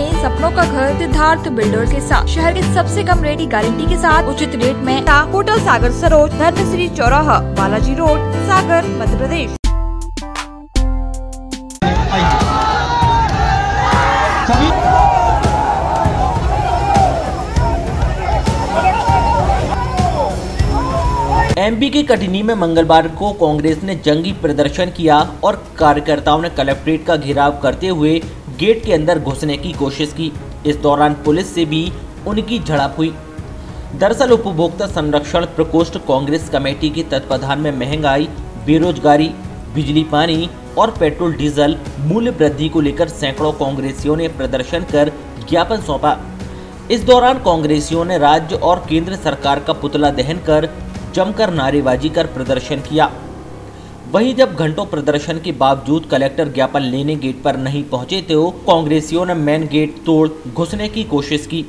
बने सपनों का घर सिद्धार्थ बिल्डर्स के साथ शहर के सबसे कम रेट की गारंटी के साथ उचित रेट में होटल सागर सरोज, धर्मश्री चौराहा, बालाजी रोड, सागर, मध्य प्रदेश। एमपी के कटनी में मंगलवार को कांग्रेस ने जंगी प्रदर्शन किया और कार्यकर्ताओं ने कलेक्ट्रेट का घेराव करते हुए गेट के अंदर घुसने की कोशिश की। इस दौरान पुलिस से भी उनकी झड़प हुई। दरअसल उपभोक्ता संरक्षण प्रकोष्ठ कांग्रेस कमेटी के तत्वाधान में महंगाई, बेरोजगारी, बिजली पानी और पेट्रोल डीजल मूल्य वृद्धि को लेकर सैकड़ों कांग्रेसियों ने प्रदर्शन कर ज्ञापन सौंपा। इस दौरान कांग्रेसियों ने राज्य और केंद्र सरकार का पुतला दहन कर जमकर नारेबाजी कर प्रदर्शन किया। वहीं जब घंटों प्रदर्शन के बावजूद कलेक्टर ज्ञापन लेने गेट पर नहीं पहुंचे तो कांग्रेसियों ने मेन गेट तोड़ घुसने की कोशिश की,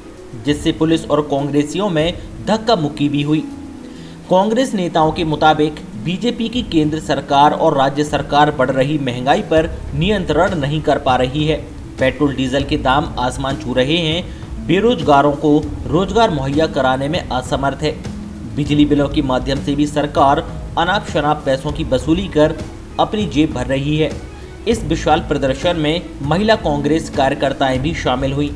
जिससे पुलिस और कांग्रेसियों में धक्का मुक्की भी हुई। कांग्रेस नेताओं के मुताबिक बीजेपी की केंद्र सरकार और राज्य सरकार बढ़ रही महंगाई पर नियंत्रण नहीं कर पा रही है। पेट्रोल डीजल के दाम आसमान छू रहे हैं, बेरोजगारों को रोजगार मुहैया कराने में असमर्थ है। बिजली बिलों के माध्यम से भी सरकार अनाप शनाप पैसों की वसूली कर अपनी जेब भर रही है। इस विशाल प्रदर्शन में महिला कांग्रेस कार्यकर्ताएं भी शामिल हुई।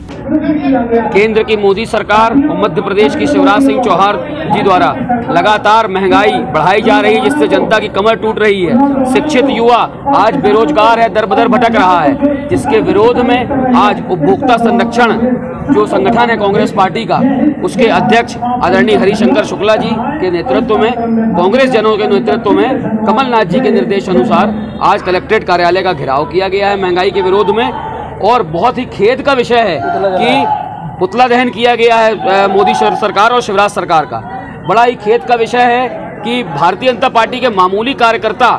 केंद्र की मोदी सरकार और मध्य प्रदेश की शिवराज सिंह चौहान जी द्वारा लगातार महंगाई बढ़ाई जा रही है, जिससे जनता की कमर टूट रही है। शिक्षित युवा आज बेरोजगार है, दर बदर भटक रहा है, जिसके विरोध में आज उपभोक्ता संरक्षण जो संगठन है कांग्रेस पार्टी का, उसके अध्यक्ष आदरणीय हरिशंकर शुक्ला जी के नेतृत्व में, कांग्रेस जनों के नेतृत्व में कमलनाथ जी के निर्देश अनुसार आज कलेक्ट्रेट कार्यालय का घेराव किया गया है महंगाई के विरोध में। और बहुत ही खेद का विषय है कि पुतला दहन किया गया है मोदी सरकार और शिवराज सरकार का। बड़ा ही खेद का विषय है कि भारतीय जनता पार्टी के मामूली कार्यकर्ता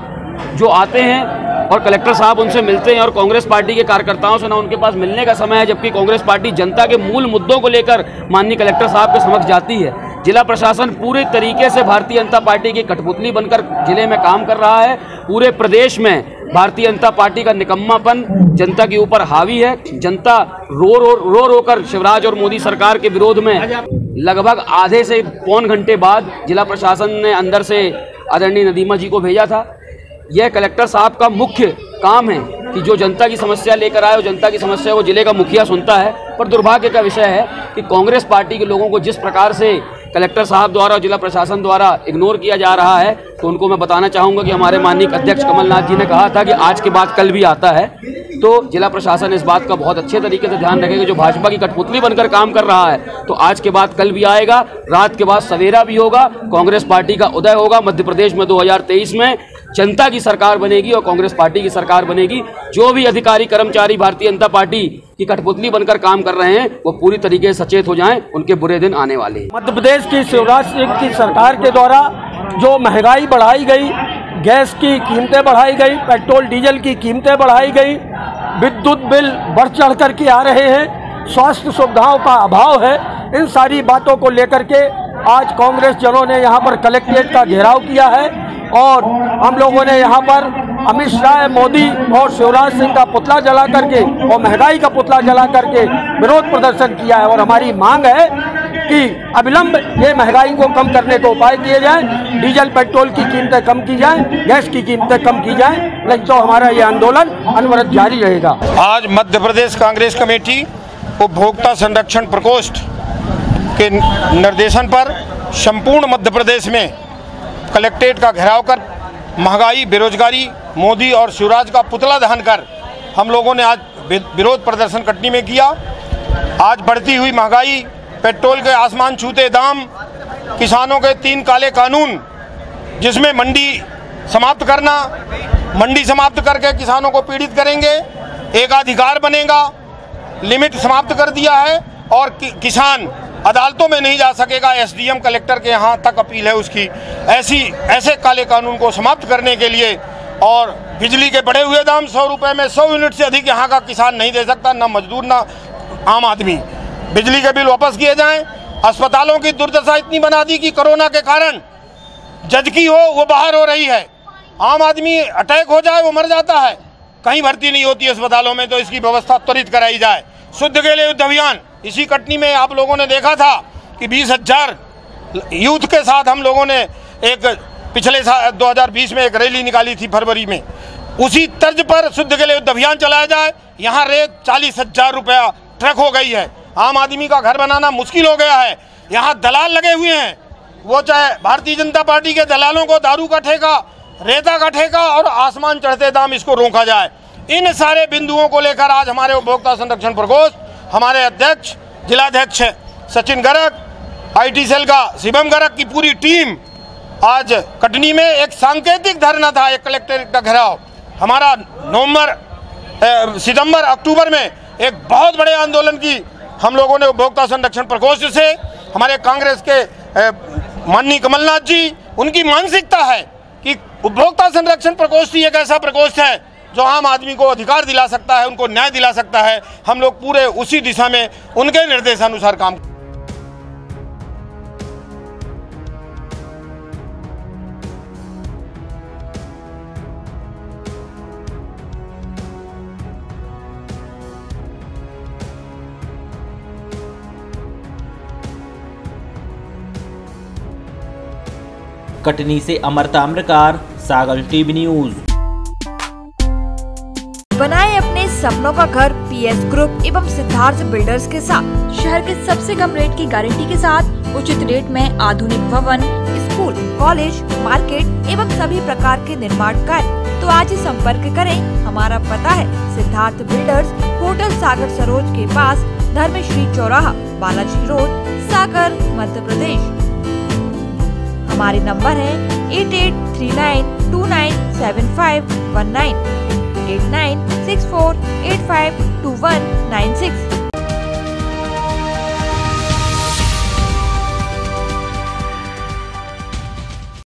जो आते हैं और कलेक्टर साहब उनसे मिलते हैं और कांग्रेस पार्टी के कार्यकर्ताओं से ना उनके पास मिलने का समय है, जबकि कांग्रेस पार्टी जनता के मूल मुद्दों को लेकर माननीय कलेक्टर साहब के समक्ष जाती है। जिला प्रशासन पूरे तरीके से भारतीय जनता पार्टी की कठपुतली बनकर जिले में काम कर रहा है। पूरे प्रदेश में भारतीय जनता पार्टी का निकम्मापन जनता के ऊपर हावी है। जनता रो कर शिवराज और मोदी सरकार के विरोध में लगभग आधे से पौन घंटे बाद जिला प्रशासन ने अंदर से आदरणीय नदीमा जी को भेजा था। यह कलेक्टर साहब का मुख्य काम है कि जो जनता की समस्या लेकर आए, जनता की समस्या को जिले का मुखिया सुनता है। पर दुर्भाग्य का विषय है कि कांग्रेस पार्टी के लोगों को जिस प्रकार से कलेक्टर साहब द्वारा और जिला प्रशासन द्वारा इग्नोर किया जा रहा है, तो उनको मैं बताना चाहूँगा कि हमारे माननीय अध्यक्ष कमलनाथ जी ने कहा था कि आज के बाद कल भी आता है। तो जिला प्रशासन इस बात का बहुत अच्छे तरीके से ध्यान रखेगा। जो भाजपा की कठपुतली बनकर काम कर रहा है, तो आज के बाद कल भी आएगा, रात के बाद सवेरा भी होगा, कांग्रेस पार्टी का उदय होगा। मध्य प्रदेश में 2023 में जनता की सरकार बनेगी और कांग्रेस पार्टी की सरकार बनेगी। जो भी अधिकारी कर्मचारी भारतीय जनता पार्टी की कठपुतली बनकर काम कर रहे हैं, वो पूरी तरीके से सचेत हो जाएं, उनके बुरे दिन आने वाले हैं। मध्य प्रदेश की शिवराज सिंह की सरकार के द्वारा जो महंगाई बढ़ाई गई, गैस की कीमतें बढ़ाई गई, पेट्रोल डीजल की कीमतें बढ़ाई गई, विद्युत बिल बढ़ चढ़ कर के आ रहे हैं, स्वास्थ्य सुविधाओं का अभाव है, इन सारी बातों को लेकर के आज कांग्रेस जनों ने यहाँ पर कलेक्ट्रेट का घेराव किया है और हम लोगों ने यहाँ पर अमित शाह, मोदी और शिवराज सिंह का पुतला जला करके और महंगाई का पुतला जला करके विरोध प्रदर्शन किया है। और हमारी मांग है कि अविलंब ये महंगाई को कम करने को उपाय किए जाएं, डीजल पेट्रोल की कीमतें कम की जाएं, गैस की कीमतें कम की जाएं, नहीं तो हमारा ये आंदोलन अनवरत जारी रहेगा। आज मध्य प्रदेश कांग्रेस कमेटी उपभोक्ता संरक्षण प्रकोष्ठ के निर्देशन पर संपूर्ण मध्य प्रदेश में कलेक्ट्रेट का घेराव कर महंगाई, बेरोजगारी, मोदी और शिवराज का पुतला दहन कर हम लोगों ने आज विरोध प्रदर्शन कटनी में किया। आज बढ़ती हुई महंगाई, पेट्रोल के आसमान छूते दाम, किसानों के 3 काले कानून, जिसमें मंडी समाप्त करना, मंडी समाप्त करके किसानों को पीड़ित करेंगे, एकाधिकार बनेगा, लिमिट समाप्त कर दिया है और किसान अदालतों में नहीं जा सकेगा। एसडीएम कलेक्टर के यहाँ तक अपील है उसकी। ऐसे काले कानून को समाप्त करने के लिए और बिजली के बढ़े हुए दाम 100 रुपये में 100 यूनिट से अधिक यहाँ का किसान नहीं दे सकता, ना मजदूर ना आम आदमी। बिजली के बिल वापस किए जाएं। अस्पतालों की दुर्दशा इतनी बना दी कि कोरोना के कारण जजकी हो वो बाहर हो रही है, आम आदमी अटैक हो जाए वो मर जाता है, कहीं भर्ती नहीं होती अस्पतालों में, तो इसकी व्यवस्था त्वरित कराई जाए। शुद्ध जल युद्ध अभियान, इसी कटनी में आप लोगों ने देखा था कि 20,000 यूथ के साथ हम लोगों ने एक पिछले साल 2020 में एक रैली निकाली थी फरवरी में। उसी तर्ज पर शुद्ध जल युद्ध अभियान चलाया जाए। यहाँ रेत 40,000 रुपया ट्रक हो गई है। आम आदमी का घर बनाना मुश्किल हो गया है। यहाँ दलाल लगे हुए हैं, वो चाहे भारतीय जनता पार्टी के दलालों को दारू का ठेका, रेता का ठेका और आसमान चढ़ते दाम, इसको रोका जाए। इन सारे बिंदुओं को लेकर आज हमारे उपभोक्ता संरक्षण प्रकोष्ठ, हमारे अध्यक्ष जिलाध्यक्ष सचिन गर्ग, IT सेल का शिवम गर्ग की पूरी टीम आज कटनी में एक सांकेतिक धरना था, एक कलेक्ट्रेट का घेराव। हमारा सितंबर अक्टूबर में एक बहुत बड़े आंदोलन की हम लोगों ने उपभोक्ता संरक्षण प्रकोष्ठ से, हमारे कांग्रेस के माननीय कमलनाथ जी, उनकी मानसिकता है कि उपभोक्ता संरक्षण प्रकोष्ठ ही एक ऐसा प्रकोष्ठ है जो आम आदमी को अधिकार दिला सकता है, उनको न्याय दिला सकता है। हम लोग पूरे उसी दिशा में उनके निर्देशानुसार काम। कटनी से अमर ताम्रकार, सागर टीवी न्यूज। बनाए अपने सपनों का घर PS ग्रुप एवं सिद्धार्थ बिल्डर्स के साथ। शहर के सबसे कम रेट की गारंटी के साथ उचित रेट में आधुनिक भवन, स्कूल, कॉलेज, मार्केट एवं सभी प्रकार के निर्माण कार्य। तो आज ही संपर्क करें। हमारा पता है सिद्धार्थ बिल्डर्स, होटल सागर सरोज के पास, धर्मश्री चौराहा, बालाजी रोड, सागर, मध्य प्रदेश। हमारे नंबर है 8839297519, 8964852199।